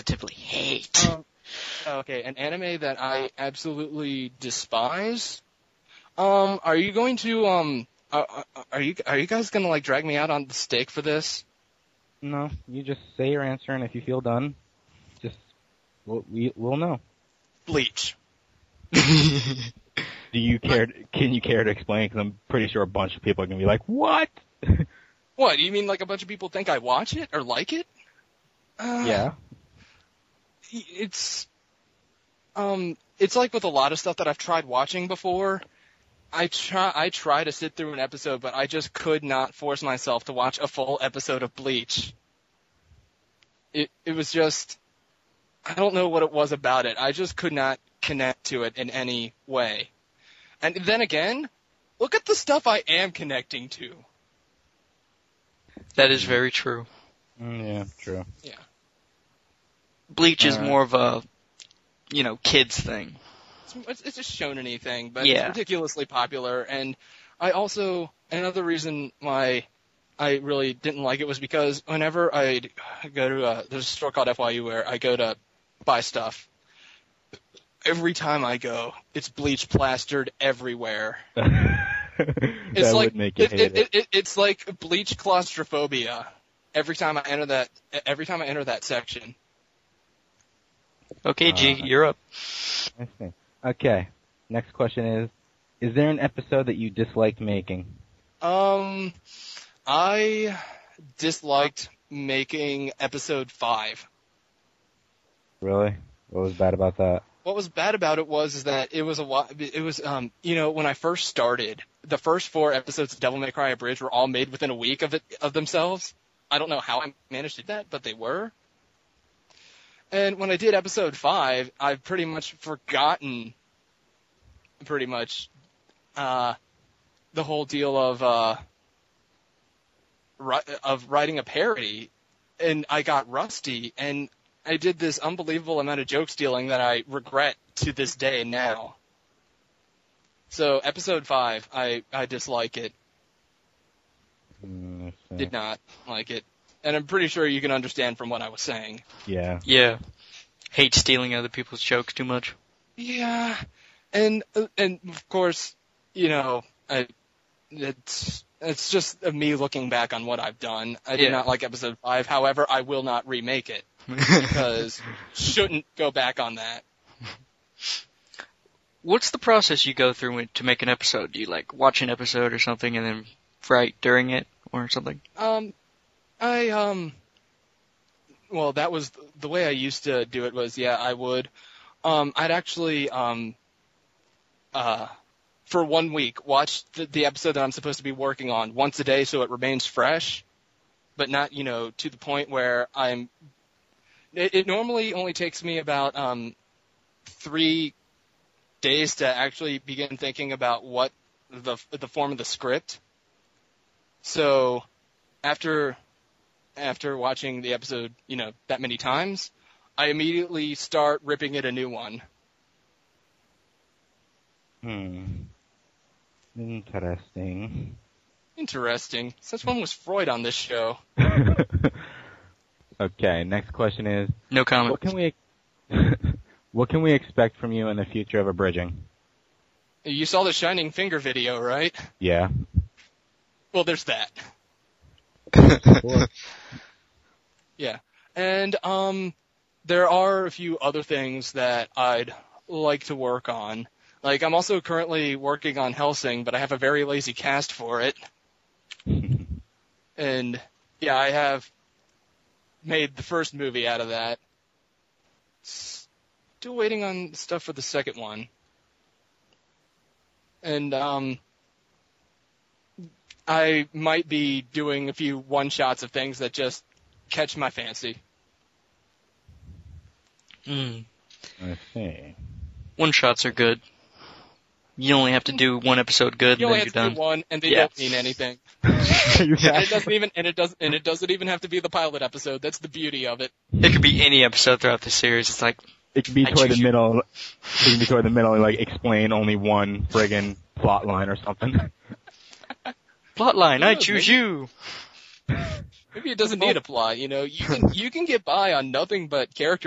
positively hate. Okay, an anime that I absolutely despise. Are you going to are you guys gonna like drag me out on the stake for this? No, you just say your answer, and if you feel done, we'll know. Bleach. Can you care to explain? Because I'm pretty sure a bunch of people are gonna be like, "What?" What? You mean like a bunch of people think I watch it or like it? Yeah. It's like with a lot of stuff that I've tried watching before. I try to sit through an episode, but I just could not force myself to watch a full episode of Bleach. It was just, I don't know what it was about it. I just could not connect to it in any way. And then again, look at the stuff I am connecting to. That is very true. Yeah, true. Yeah. Bleach is more of a, kids thing. It's a shonen-y thing, but yeah. It's ridiculously popular. And I also, another reason why I really didn't like it was because whenever I'd go to there's a store called FYU where I go to buy stuff. Every time I go, it's Bleach plastered everywhere. It's like would make you hate it. It's like Bleach claustrophobia every time I enter that section. Okay, G, you're up. I see. Okay. Next question is there an episode that you disliked making? I disliked making episode 5. Really? What was bad about that? What was bad about it was that it was when I first started, the first 4 episodes of Devil May Cry Abridged were all made within a week of themselves. I don't know how I managed to do that, but they were. And when I did episode 5, I've pretty much forgotten the whole deal of writing a parody, and I got rusty, and I did this unbelievable amount of joke stealing that I regret to this day now. So episode 5, I dislike it. Did not like it. And I'm pretty sure you can understand from what I was saying. Yeah. Yeah. Hate stealing other people's jokes too much. Yeah. And of course, it's just me looking back on what I've done. I did not like episode 5. However, I will not remake it because shouldn't go back on that. What's the process you go through to make an episode? Do you watch an episode or something and then write during it or something? Well, that was the way I used to do it was, I would, I'd actually, for 1 week, watch the episode that I'm supposed to be working on once a day so it remains fresh, but not, to the point where it normally only takes me about, 3 days to actually begin thinking about what the form of the script. So, after watching the episode, that many times, I immediately start ripping it a new one. Interesting. Such one was Freud on this show. Okay, next question is... No comment. What can we expect from you in the future of abridging? You saw the Shining Finger video, right? Yeah. Well, there's that. Yeah. And there are a few other things that I'd like to work on. I'm also currently working on Hellsing, but I have a very lazy cast for it. And I have made the first movie out of that. Still waiting on stuff for the second one. And I might be doing a few one-shots of things that just catch my fancy. I see. One-shots are good. You only have to do one episode good, and then you're done. You only have to do one, and they don't mean anything. It doesn't even have to be the pilot episode. That's the beauty of it. It could be any episode throughout the series. It's it could be toward the middle. It can be toward the middle and explain only one friggin' plot line or something. Plot line, I choose you. Maybe it doesn't need a plot. You can get by on nothing but character